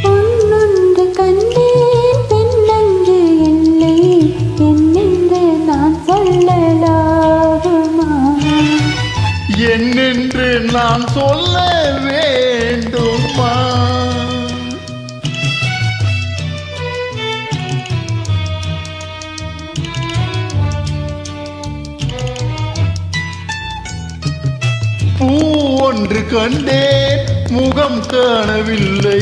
பொன்னொன்று கண்டேன் பெண்ணன்று என்னை என்னென்று நான் சொல்லலாகுமா? என்னென்று நான் சொல்ல வேண்டுமா? பூ ஒன்று கண்டேன் முகம் காணவில்லை,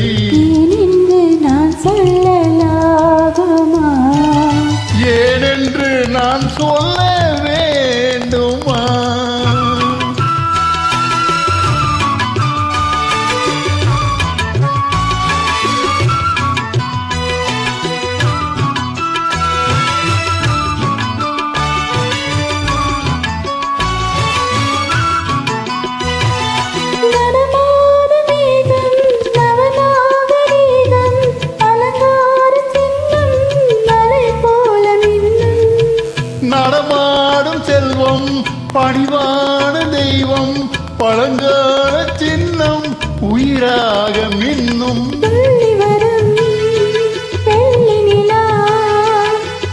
ஏனென்று நான் சொல்லலாகுமா? ஏனென்று நான் சொல்ல வேண்டுமா? நடமாடும் செல்வம் பணிவான தெய்வம் பழங்கால சின்னம் உயிராக மின்னும். துள்ளி வரும் வெள்ளி நிலா,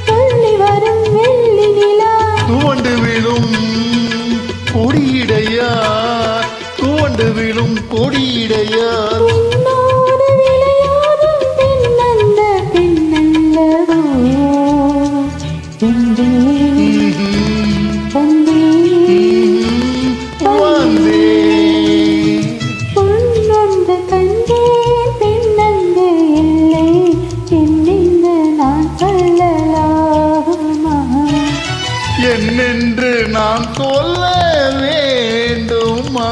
துள்ளி வரும் வெள்ளி நிலா. துவண்டு விழும் கொடியிடையார், துவண்டு விழும் கொடியிடையார். என்னோடு விளையாடும் பெண்ணந்த பெண்ணல்லவோ பொன்னொன்று கண்டேன் பெண்ணன்று இல்லை என்னென்று நான் சொல்லலாகுமா? என்னென்று நான் சொல்ல வேண்டுமா?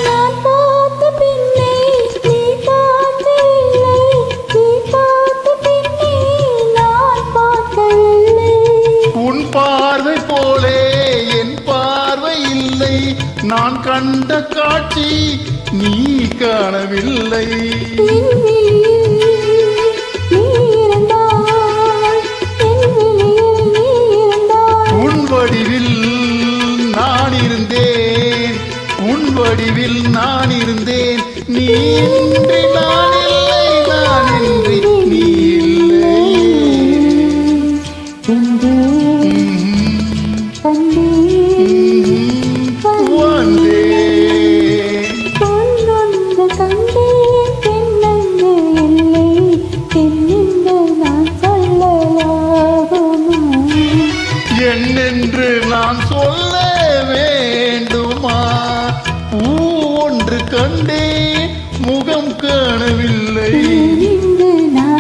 நான் பார்த்த பின்னே நீ பார்க்கவில்லை, நீ பார்த்த பின்னே நான் பார்க்கவில்லை. உன் பார்வை போலே என் பார்வை இல்லை, நான் கண்ட காட்சி நீ காணவில்லை. என் விழியில் நீ இருந்தாய், என் விழியில் நீ இருந்தாய். உன் வடிவில் நான் இருந்தேன், உன் வடிவில் நான் இருந்தேன். நீ இன்றி நான் இல்லை, நான் இன்றி நீ இல்லை. வந்தேன் பொன்னொன்று கண்டேன் பெண்ணன்று இல்லை என்னென்று நான் சொல்லலாகுமா? என்னென்று நான் சொல்ல வேண்டுமா? பூ ஒன்று கண்டேன் முகம் காணவில்லை, ஏனென்று நான்